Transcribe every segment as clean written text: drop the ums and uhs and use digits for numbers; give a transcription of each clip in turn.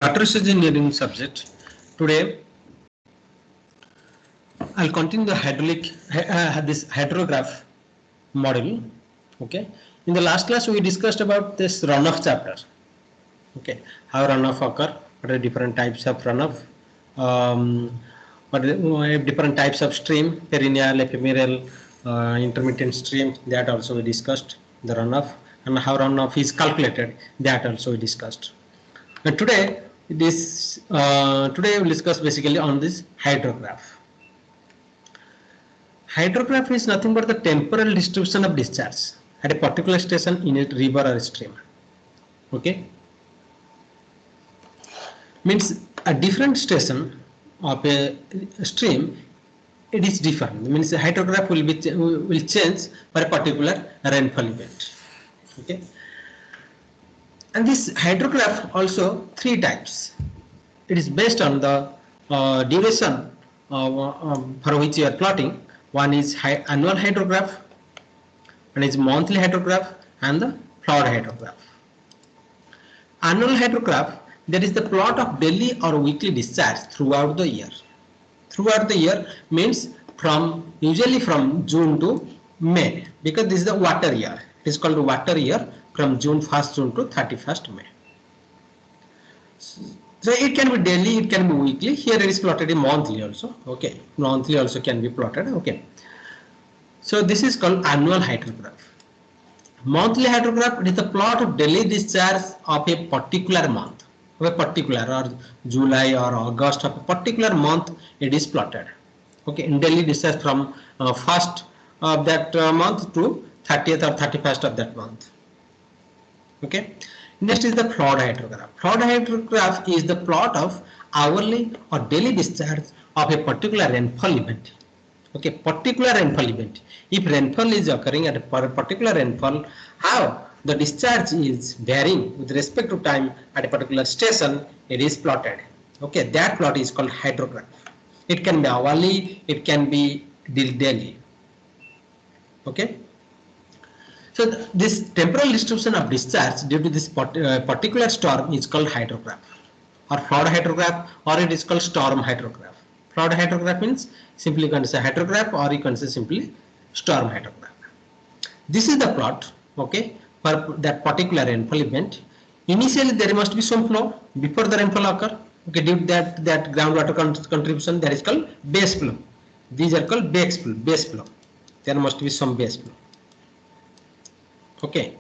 Water resource engineering subject. Today I'll continue the this hydrograph model. Okay. In the last class we discussed about this runoff chapter. Okay. How runoff occur? What are different types of runoff? What are different types of stream? Perennial, ephemeral, intermittent stream. That also we discussed. The runoff and how runoff is calculated. That also we discussed. And today we'll discuss basically on this hydrograph. Hydrograph is nothing but the temporal distribution of discharge at a particular station in a river or a stream. Okay, means a different station of a stream, it is different. Means the hydrograph will change for a particular rainfall event. Okay. And this hydrograph also three types. It is based on the duration for which you are plotting. One is annual hydrograph, one is monthly hydrograph, and the flood hydrograph. Annual hydrograph, that is the plot of daily or weekly discharge throughout the year. Throughout the year means usually from June to May, because this is the water year. It is called water year, from first June to 31st May. So it can be daily, it can be weekly. Here it is plotted in monthly also. Okay, monthly also can be plotted. Okay, so this is called annual hydrograph. Monthly hydrograph, it is the plot of daily discharge of a particular month, of a particular or July or August of a particular month. It is plotted. Okay, in daily discharge from first of that month to 30th or 31st of that month. Okay. Next is the flood hydrograph. Flood hydrograph is the plot of hourly or daily discharge of a particular rainfall event. Okay, particular rainfall event. If rainfall is occurring at a particular rainfall, how the discharge is varying with respect to time at a particular station, it is plotted. Okay, that plot is called hydrograph. It can be hourly, it can be daily. Okay. So this temporal distribution of discharge due to this particular storm is called hydrograph, or flood hydrograph, or it is called storm hydrograph. Flood hydrograph means simply you can say hydrograph, or you can say simply storm hydrograph. This is the plot, okay, for that particular rainfall event. Initially there must be some flow before the rainfall occur. Okay, due to that groundwater contribution, that is called base flow. These are called base flow. There must be some base flow. Okay,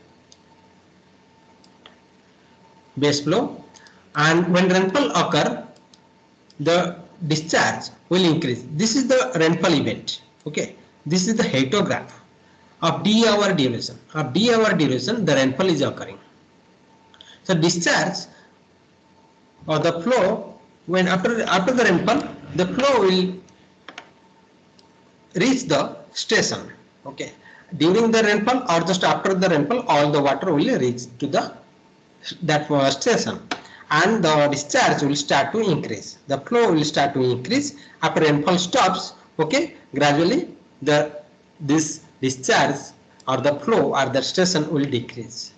base flow, and when rainfall occur, the discharge will increase. This is the rainfall event. Okay, this is the hydrograph of d-hour duration. Of d-hour duration, the rainfall is occurring. So discharge or the flow, when after the rainfall, the flow will reach the station. Okay. During the rainfall or just after the rainfall, all the water will reach to that station, and the discharge will start to increase. The flow will start to increase after rainfall stops. Okay, gradually this discharge or the flow or the station will decrease.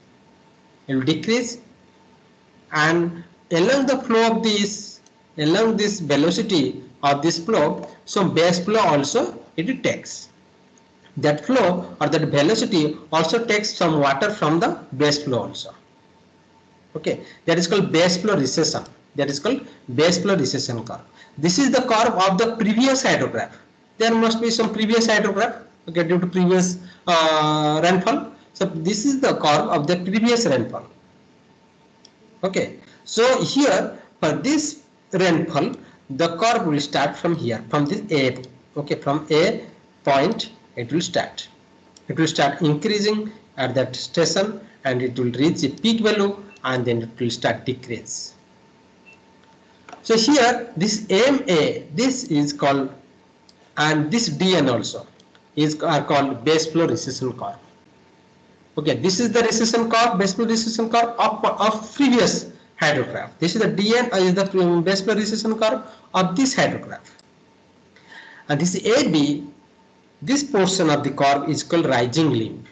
It will decrease, and along the flow of along this velocity of this flow, some base flow also it takes. That flow or that velocity also takes some water from the base flow also. Okay, that is called base flow recession. That is called base flow recession curve. This is the curve of the previous hydrograph. There must be some previous hydrograph, okay, due to previous rainfall. So this is the curve of the previous rainfall. Okay, so here for this rainfall, the curve will start from here, from this A. Okay, from A point. It will start increasing at that station, and it will reach a peak value, and then it will start decrease. So here this MA, this is called, and this DN also are called base flow recession curve. Okay, this is the recession curve, base flow recession curve of previous hydrograph. This is the DN, is the base flow recession curve of this hydrograph, and this AB. This portion of the curve is called rising limb.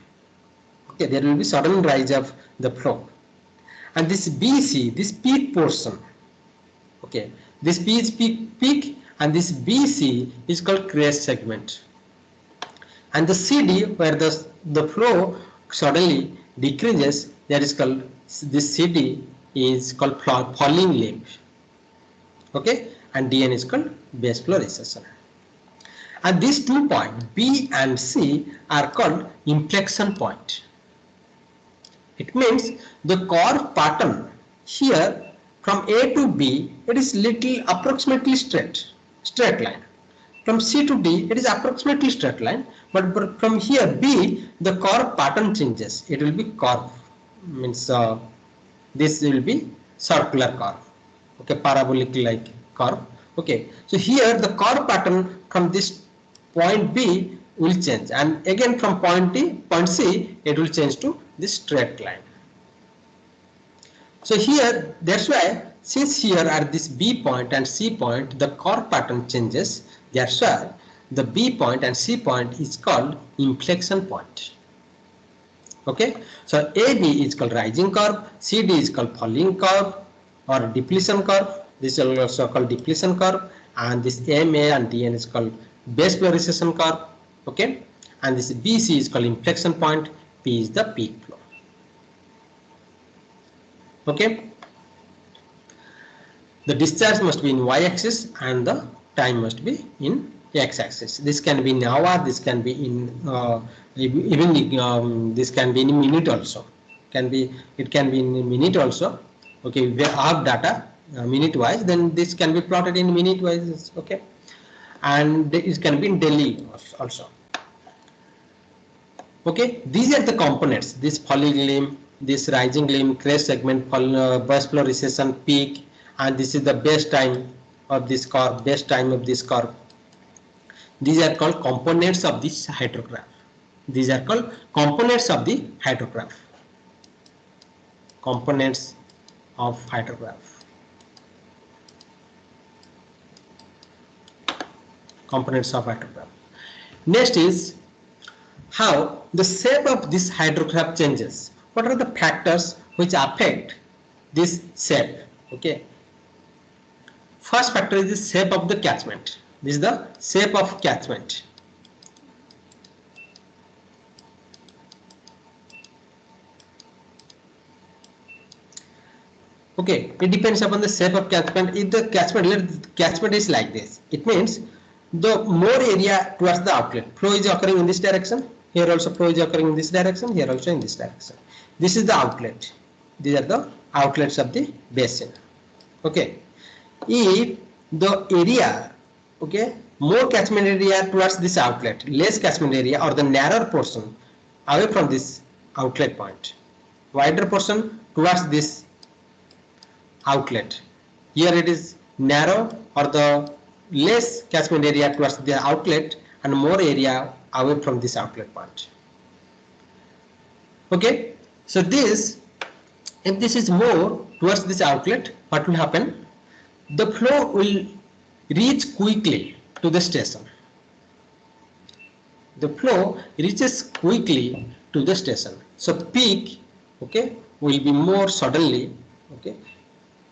Okay, there will be sudden rise of the flow. And this BC, this peak portion, Okay, this P is peak and this BC is called crest segment. And the CD, where the flow suddenly decreases, that is called, this CD is called falling limb. Okay, and DN is called base flow recession. And these 2 points B and C are called inflection point. It means the curve pattern here from A to B, it is little approximately straight line. From C to D, it is approximately straight line, but from here B, the curve pattern changes. It will be curve, means this will be circular curve. Okay, parabolic like curve. Okay, so here the curve pattern from this point B will change, and again from point C, it will change to this straight line. So here, that's why, since here are this B point and C point, the curve pattern changes. That's why the B point and C point is called inflection point. Okay, so AB is called rising curve, CD is called falling curve or depletion curve. This is also called depletion curve, and this MA and DN is called base flow recession curve. Okay, and this BC is called inflection point. P is the peak flow. Okay, the discharge must be in y-axis and the time must be in x-axis. This can be in hour, this can be in even this can be in minute also. It can be in a minute also. Okay, we have data minute wise, then this can be plotted in minute wise. Okay, and it can be in daily also. Okay, these are the components: this falling limb, this rising limb, crest segment, base flow recession, peak, and this is the base time of this curve, base time of this curve. These are called components of this hydrograph. These are called components of the hydrograph. Components of hydrograph. Components of hydrograph. Next is how the shape of this hydrograph changes. What are the factors which affect this shape? Okay. First factor is the shape of the catchment. This is the shape of catchment. Okay, it depends upon the shape of catchment. If the catchment is like this, it means the more area towards the outlet, flow is occurring in this direction. Here also flow is occurring in this direction. Here also in this direction. This is the outlet. These are the outlets of the basin. Okay. If the area, okay, more catchment area towards this outlet, less catchment area or the narrower portion away from this outlet point, wider portion towards this outlet. Here it is narrow or the less catchment area towards the outlet and more area away from this outlet point. Okay, so this, if this is more towards this outlet, what will happen? The flow will reach quickly to the station. The flow reaches quickly to the station. So peak, okay, will be more suddenly. Okay,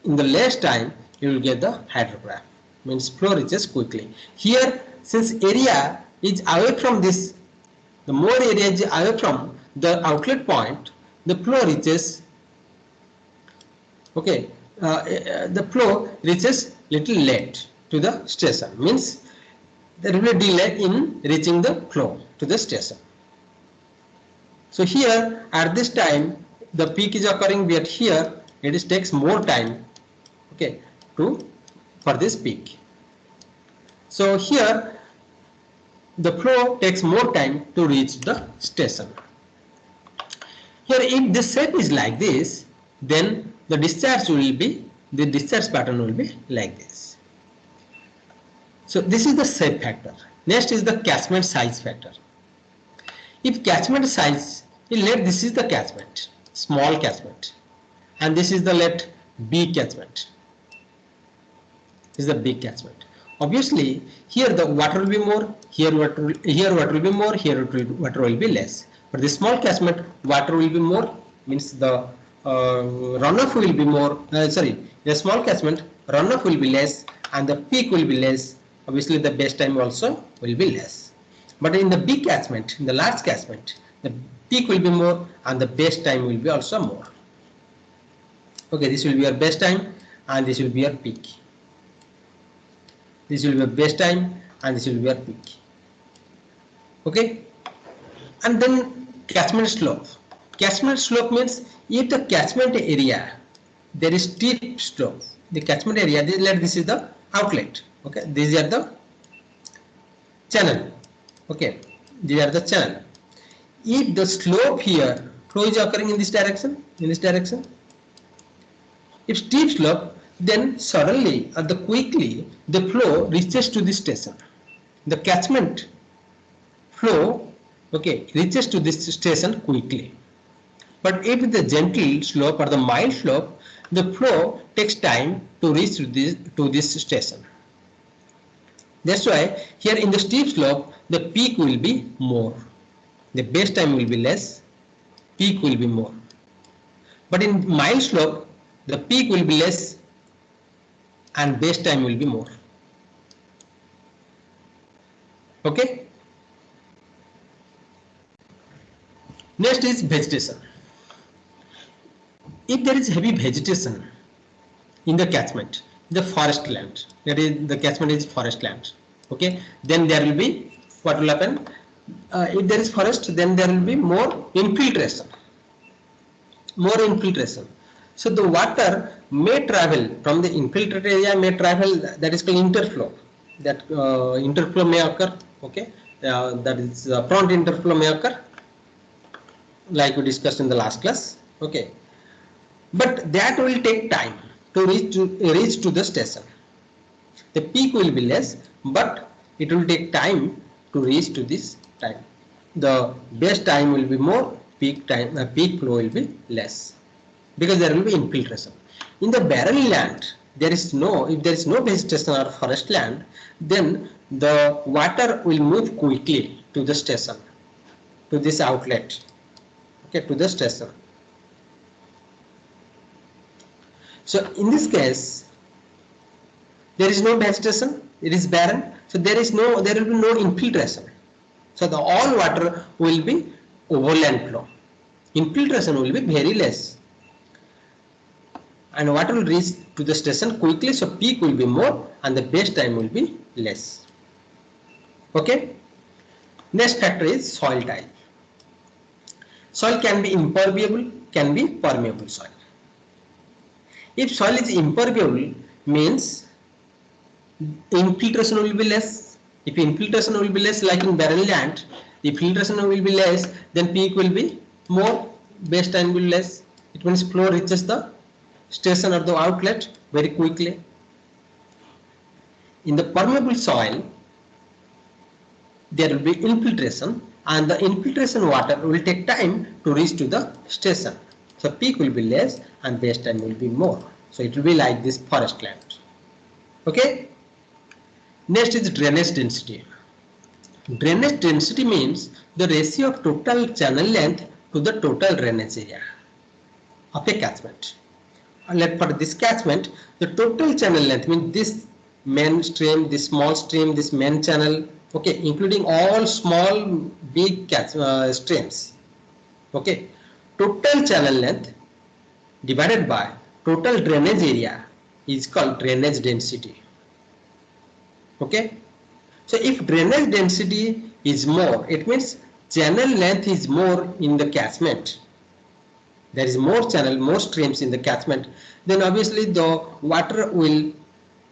in the less time you will get the hydrograph. Means flow reaches quickly. Here, since area is away from this, the more area is away from the outlet point, the flow reaches. Okay, the flow reaches little late to the station. Means there will be a delay in reaching the flow to the station. So here at this time the peak is occurring, but here it is takes more time. Okay, for this peak. So here the flow takes more time to reach the station. Here, if the shape is like this, then the discharge pattern will be like this. So this is the shape factor. Next is the catchment size factor. If catchment size, this is the catchment, small catchment, and this is the let B catchment. This is the big catchment. Obviously, here the water will be more, here water will be more, here water will be less. But the small catchment, water will be more, means the runoff will be more, a small catchment, runoff will be less and the peak will be less. Obviously the base time also will be less. But in the big catchment, in the large catchment, the peak will be more and the base time will be also more. Okay, this will be your base time and this will be your peak. This will be your base time and this will be your peak. Okay, and then catchment slope. Catchment slope means if the catchment area there is steep slope, the catchment area, this is the outlet. Okay, these are the channel. Okay, these are the channel. If the slope here, flow is occurring in this direction, if steep slope, then suddenly or quickly the flow reaches to this station. The catchment flow, okay, reaches to this station quickly. But if the gentle slope or the mild slope, the flow takes time to reach to this station. That's why here in the steep slope, the peak will be more. The base time will be less, peak will be more. But in mild slope, the peak will be less and base time will be more. Okay. Next is vegetation. If there is heavy vegetation in the catchment, the forest land, that is the catchment is forest land, okay, then there will be, what will happen, if there is forest, then there will be more infiltration. So the water may travel from the infiltrated area, may travel, that is called interflow. That interflow may occur, okay, that is prompt interflow may occur, like we discussed in the last class, okay. But that will take time to reach to the station. The peak will be less, but it will take time to reach to this time. The base time will be more, peak flow will be less, because there will be infiltration. In the barren land, if there is no vegetation or forest land, then the water will move quickly to the station, to this outlet, okay, to the station. So in this case, there is no vegetation, it is barren, so there will be no infiltration. So all water will be overland flow. Infiltration will be very less, and water will reach to the station quickly, so peak will be more and the base time will be less. Okay. Next factor is soil type. Soil can be impermeable, can be permeable soil. If soil is impermeable, means infiltration will be less. If infiltration will be less, like in barren land, if filtration will be less, then peak will be more, base time will be less. It means flow reaches the station or the outlet very quickly. In the permeable soil, there will be infiltration, and the infiltration water will take time to reach to the station. So peak will be less and base time will be more. So it will be like this forest land. Okay. Next is drainage density. Drainage density means the ratio of total channel length to the total drainage area of a catchment. For this catchment, the total channel length means this main stream, this small stream, this main channel, okay, including all small, big streams. Okay, total channel length divided by total drainage area is called drainage density. Okay, so if drainage density is more, it means channel length is more in the catchment. There is more channel, more streams in the catchment, then obviously the water will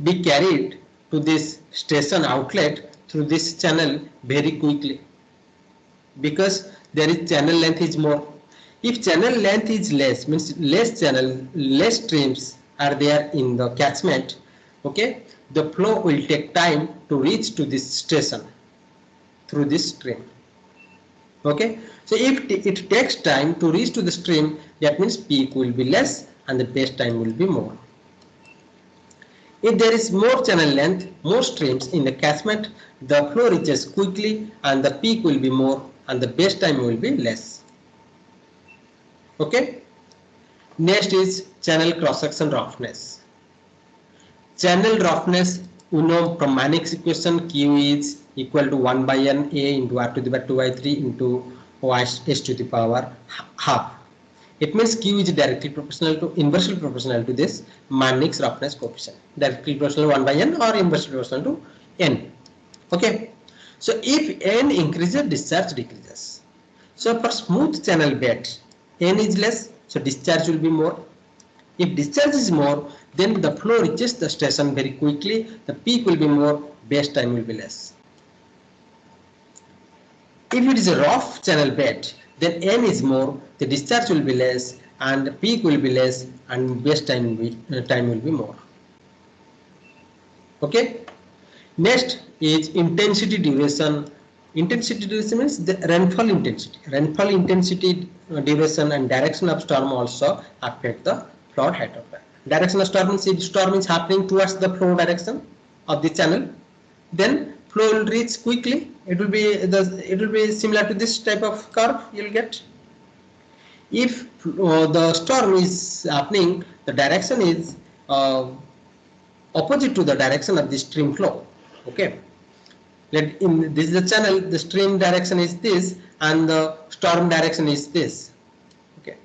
be carried to this station outlet through this channel very quickly, because there is channel length is more. If channel length is less, means less channel, less streams are there in the catchment, okay, the flow will take time to reach to this station through this stream. Okay, so if it takes time to reach to the stream, that means peak will be less and the base time will be more. If there is more channel length, more streams in the catchment, the flow reaches quickly and the peak will be more and the base time will be less. Okay. Next is channel cross-section roughness. Channel roughness, you know from Manning's equation, Q is equal to 1 by N A into R to the power 2 by 3 into S to the power half. It means Q is directly proportional to, inversely proportional to this Manning's roughness coefficient. Directly proportional 1 by N or inversely proportional to N. Okay. So if N increases, discharge decreases. So for smooth channel bed, N is less, so discharge will be more. If discharge is more, then the flow reaches the station very quickly, the peak will be more, base time will be less. If it is a rough channel bed, then N is more, the discharge will be less, and the peak will be less, and base time will be more. Okay. Next is intensity duration. Intensity duration means the rainfall intensity. Rainfall intensity, duration, and direction of storm also affect the flood height of that. Direction of storm means if storm is happening towards the flow direction of the channel, then flow will reach quickly. It will be similar to this type of curve you will get. If the storm is happening, the direction is opposite to the direction of the stream flow. Okay. This is the channel, the stream direction is this and the storm direction is this. Okay.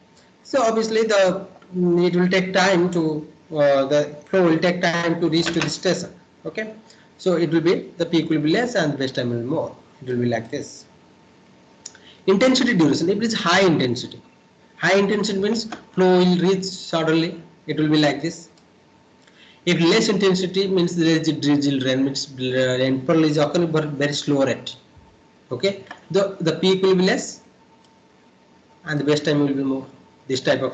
So obviously it will take time to the flow will take time to reach to the station. Okay. So it will be, the peak will be less and base time will be more. It will be like this. Intensity duration, if it is high intensity. High intensity means flow will reach suddenly. It will be like this. If less intensity means there is a drizzle rain, means rainfall is occurring but very slow rate. Okay, the peak will be less and the base time will be more. This type of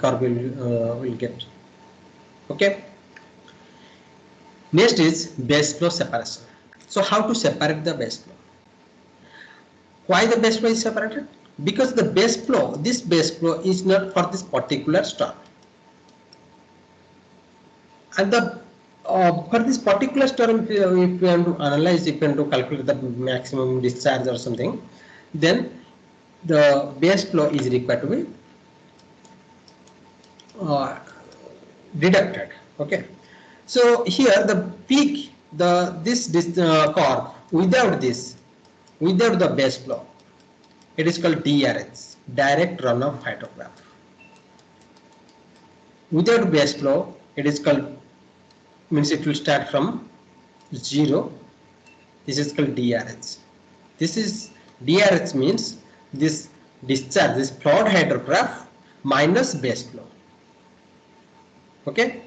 curve will get. Okay. Next is base flow separation. So how to separate the base flow? Why the base flow is separated? Because the base flow, this base flow is not for this particular storm. And the for this particular storm, if you want to analyze, if you want to calculate the maximum discharge or something, then the base flow is required to be deducted. Okay. So here the peak, this curve without the base flow, it is called DRH, direct runoff hydrograph. Without base flow, it is called, means it will start from 0. This is called DRH. This is DRH means this discharge, this flood hydrograph minus base flow. Okay.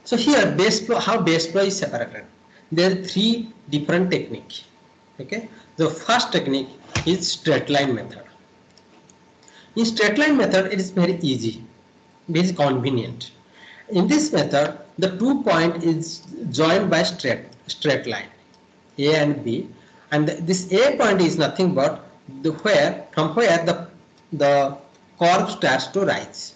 So here base flow, how base flow is separated? There are 3 different techniques. Okay. The first technique is straight line method. In straight line method, it is very easy, very convenient. In this method, the 2 point is joined by straight line, A and B, and this A point is nothing but from where the curve starts to rise.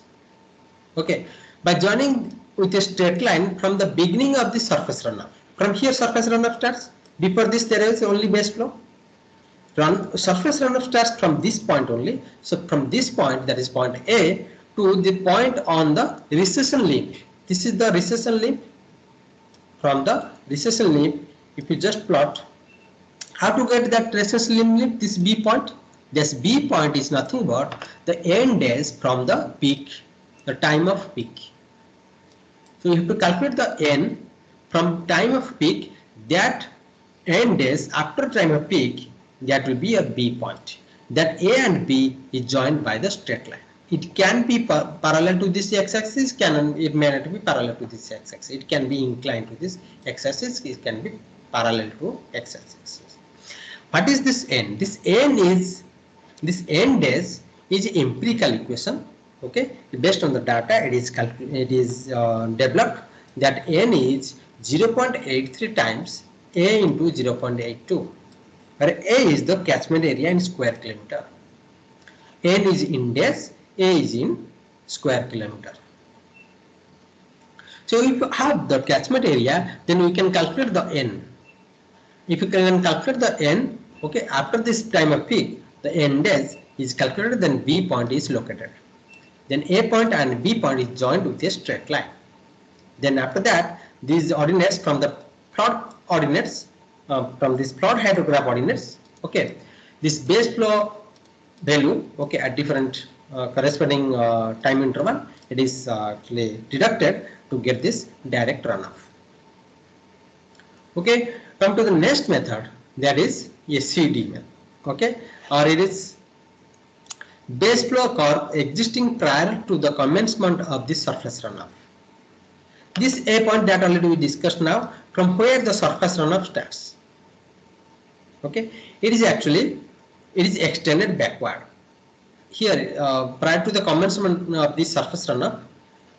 Okay, by joining with a straight line from the beginning of the surface runoff. From here surface runoff starts. Before this there is only base flow. Surface runoff starts from this point only. So from this point, that is point A, to the point on the recession lip. This is the recession lip. From the recession lip, if you just plot, how to get that recession lip, this B point? This B point is nothing but the end days from the peak, the time of peak. So you have to calculate the N from time of peak, that end days after time of peak, that will be a B point. That A and B is joined by the straight line. It can be parallel to this x-axis, it may not be parallel to this x-axis. It can be inclined to this x-axis, it can be parallel to x-axis. What is this N? This N days is empirical equation. Okay, based on the data, it is developed that N is 0.83 times A into 0.82, where A is the catchment area in square kilometer. N is in days, A is in square kilometer. So if you have the catchment area, then we can calculate the N. If you can calculate the N, okay, after this time of peak, the N days is calculated, then B point is located. Then A point and B point is joined with a straight line. Then after that, these ordinates from the plot ordinates, from this plot hydrograph ordinates, okay, this base flow value, okay, at different corresponding time interval, it is actually deducted to get this direct runoff. Okay, come to the next method, that is a CD method, okay, or it is base flow curve existing prior to the commencement of the surface runoff. This A point that already we discussed now, from where the surface runoff starts. Okay, it is extended backward. Here, prior to the commencement of the surface runoff,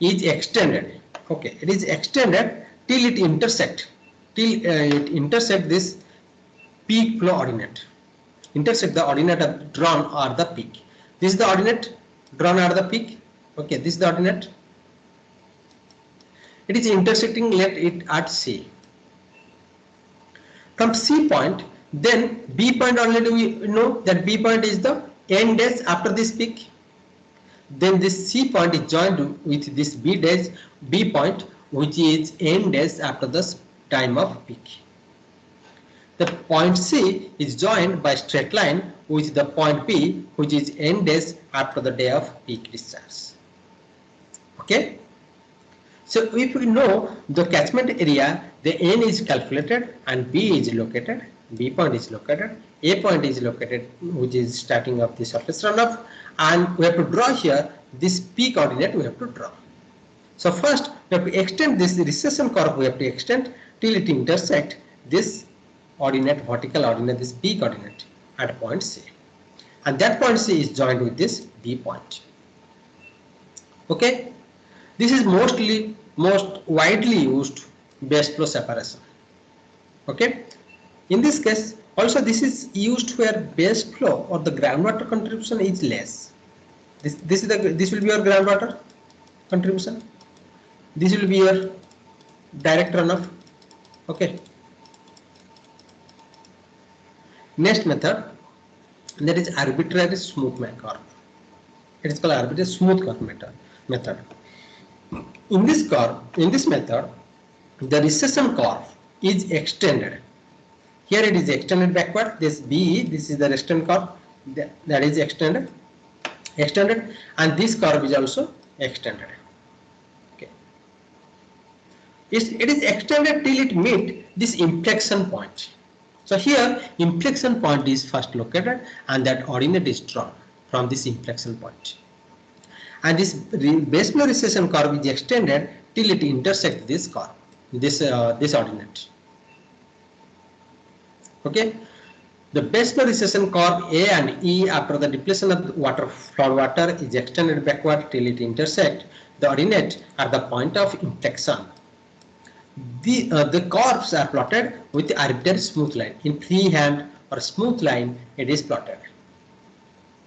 is extended. Okay, it is extended till it intersect this peak flow ordinate. Intersect the ordinate of drawn or the peak. This is the ordinate drawn or the peak. Okay, this is the ordinate. It is intersecting at C. From C point, then B point already we know that B point is the end days after this peak. Then this C point is joined with this B point, which is end days after the time of peak. The point C is joined by straight line with the point B, which is end days after the day of peak discharge. Okay. So if we know the catchment area, the N is calculated and B is located, B point is located, A point is located, which is starting of the surface runoff, and we have to draw here this P coordinate we have to draw. So first we have to extend this recession curve, we have to extend till it intersect this ordinate, vertical ordinate, this P coordinate at point C, and that point C is joined with this B point. Okay. This is most widely used base flow separation. Okay. In this case, also this is used where base flow or the groundwater contribution is less. This will be your groundwater contribution. This will be your direct runoff. Okay. Next method, that is arbitrary smooth curve. It is called arbitrary smooth curve method. In this method, the recession curve is extended. Here it is extended backward. This B, this is the recession curve that is extended, and this curve is also extended. Okay. It is extended till it meets this inflection point. So here inflection point is first located, and that ordinate is drawn from this inflection point. And this base flow recession curve is extended till it intersects this curve, this ordinate. Okay, the base flow recession curve A and E after the depletion of flood water is extended backward till it intersects the ordinate at the point of inflection. The curves are plotted with the arbitrary smooth line. In freehand or smooth line, it is plotted.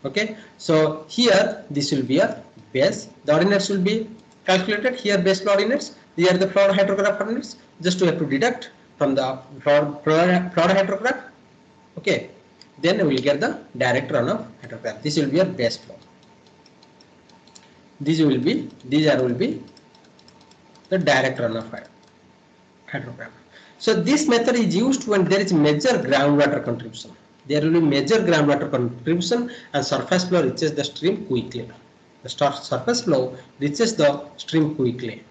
Okay, so here this will be a base. The ordinates will be calculated here. Base flow ordinates. These are the flood hydrograph ordinates. Just we have to deduct from the flood hydrograph. Okay, then we will get the direct runoff hydrograph. This will be a base flow. These will be the direct runoff hydrograph. So this method is used when there is major groundwater contribution. There will be major groundwater contribution and surface flow reaches the stream quickly. The surface flow reaches the stream quickly.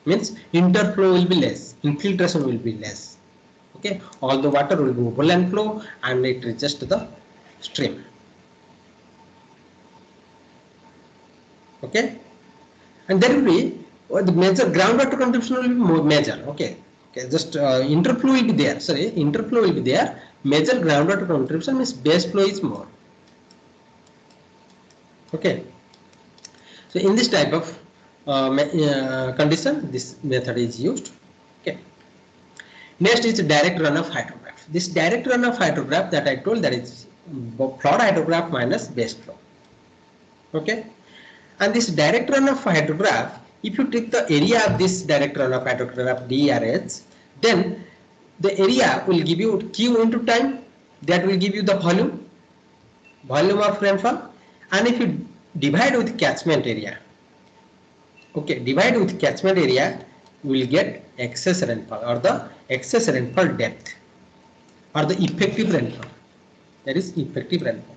Means interflow will be less, infiltration will be less. Okay, all the water will be overland flow and it reaches to the stream. Okay, and there will be the major groundwater contribution will be more major. Okay, just interflow will be there. Sorry, interflow will be there. Major groundwater contribution means base flow is more. Okay, so in this type of condition, this method is used. Okay. Next is direct runoff hydrograph. This direct runoff hydrograph that I told, that is flood hydrograph minus base flow. Okay, and this direct runoff hydrograph, if you take the area of this direct runoff hydrograph DRH, then the area will give you Q into time, that will give you the volume of rainfall, and if you divide with catchment area. Okay, divide with catchment area, we will get excess rainfall or the excess rainfall depth or the effective rainfall. That is effective rainfall.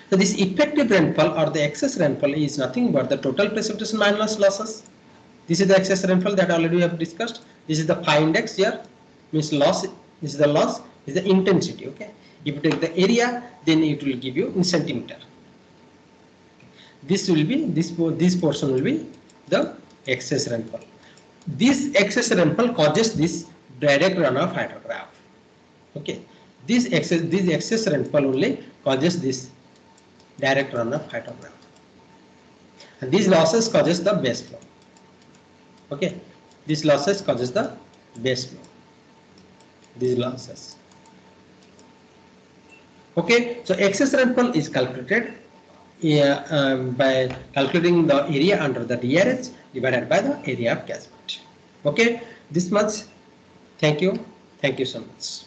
So this effective rainfall or the excess rainfall is nothing but the total precipitation minus losses. This is the excess rainfall that already we have discussed. This is the phi index here, means loss. This is the loss, this is the intensity. Okay, if you take the area, then it will give you in centimeter. This will be this portion will be the excess rainfall. This excess rainfall causes this direct runoff hydrograph. Okay, this excess rainfall only causes this direct runoff hydrograph, and these losses causes the base flow. Okay, these losses causes the base flow. These losses. Okay, so excess rainfall is calculated by calculating the area under the DRH divided by the area of catchment. Okay, this much. Thank you so much.